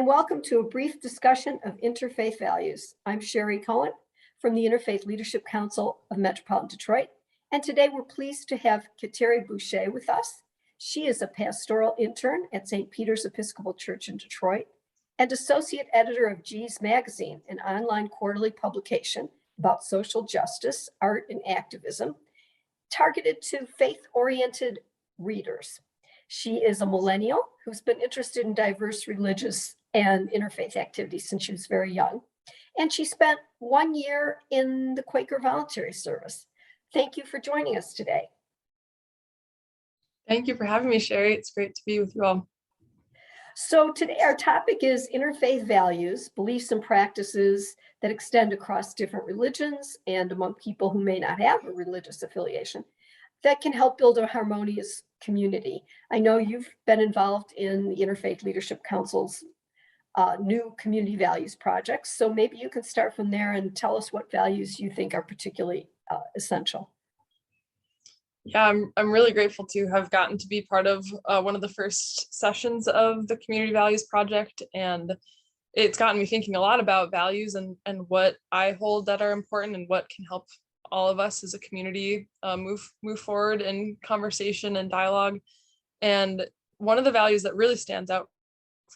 and welcome to a brief discussion of interfaith values. I'm Sherry Cohen from the Interfaith Leadership Council of Metropolitan Detroit, and today we're pleased to have Kateri Boucher with us. She is a pastoral intern at St. Peter's Episcopal Church in Detroit and associate editor of G's Magazine, an online quarterly publication about social justice, art, and activism, targeted to faith-oriented readers. She is a millennial who's been interested in diverse religious and interfaith activities since she was very young. And she spent 1 year in the Quaker Voluntary Service. Thank you for joining us today. Thank you for having me, Sherry. It's great to be with you all. So today our topic is interfaith values, beliefs and practices that extend across different religions and among people who may not have a religious affiliation that can help build a harmonious community. I know you've been involved in the Interfaith Leadership Council's new community values projects. So maybe you can start from there and tell us what values you think are particularly essential. Yeah, I'm really grateful to have gotten to be part of one of the first sessions of the Community Values Project. And it's gotten me thinking a lot about values and what I hold that are important and what can help all of us as a community move forward in conversation and dialogue. And one of the values that really stands out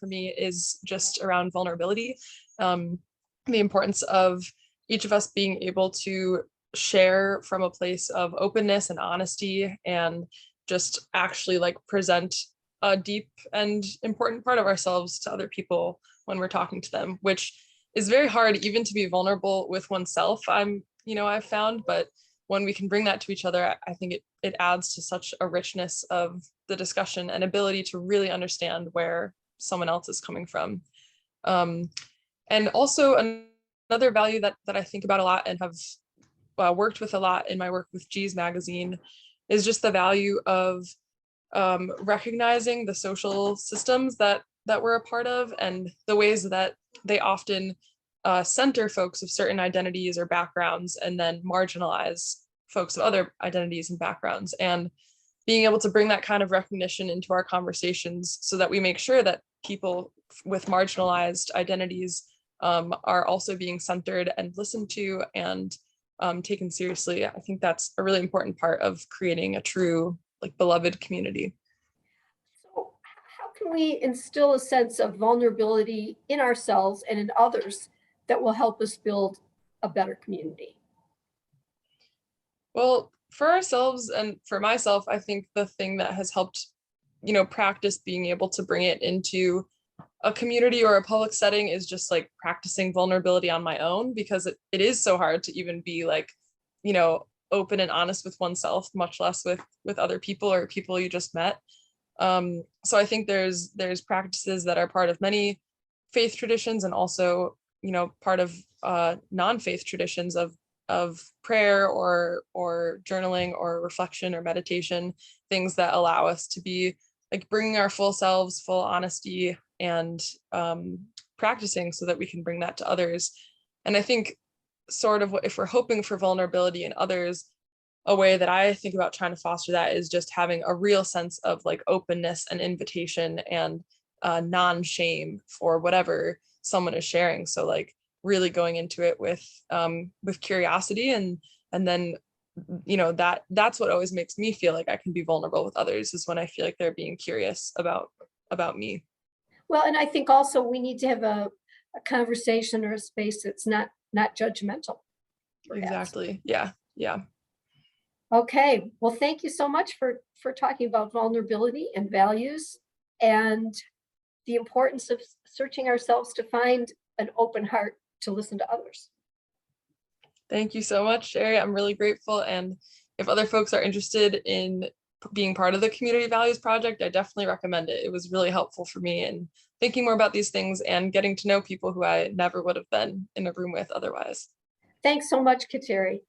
for me is just around vulnerability, the importance of each of us being able to share from a place of openness and honesty and just actually like present a deep and important part of ourselves to other people when we're talking to them, which is very hard even to be vulnerable with oneself. I've found, but when we can bring that to each other, I think it adds to such a richness of the discussion and ability to really understand where someone else is coming from. And also another value that I think about a lot and have worked with a lot in my work with G's Magazine is just the value of recognizing the social systems that we're a part of and the ways that they often center folks of certain identities or backgrounds and then marginalize folks of other identities and backgrounds, and being able to bring that kind of recognition into our conversations so that we make sure that people with marginalized identities are also being centered and listened to and taken seriously. I think that's a really important part of creating a true, beloved community. So how can we instill a sense of vulnerability in ourselves and in others that will help us build a better community? Well, for ourselves and for myself, I think the thing that has helped, practice being able to bring it into a community or a public setting is just practicing vulnerability on my own, because it is so hard to even be open and honest with oneself, much less with other people or people you just met. So I think there's practices that are part of many faith traditions and also part of non-faith traditions of prayer or journaling or reflection or meditation, things that allow us to be bringing our full selves, full honesty, and practicing so that we can bring that to others. And I think sort of if we're hoping for vulnerability in others, a way that I think about trying to foster that is just having a real sense of openness and invitation and non-shame for whatever someone is sharing. So really going into it with curiosity and then that's what always makes me feel like I can be vulnerable with others, is when I feel like they're being curious about me. Well, and I think also we need to have a conversation or a space that's not judgmental. Perhaps. Exactly. Yeah. Okay. Well, thank you so much for talking about vulnerability and values and the importance of searching ourselves to find an open heart to listen to others. Thank you so much, Sherry. I'm really grateful. And if other folks are interested in being part of the Community Values Project, I definitely recommend it. It was really helpful for me in thinking more about these things and getting to know people who I never would have been in a room with otherwise. Thanks so much, Kateri.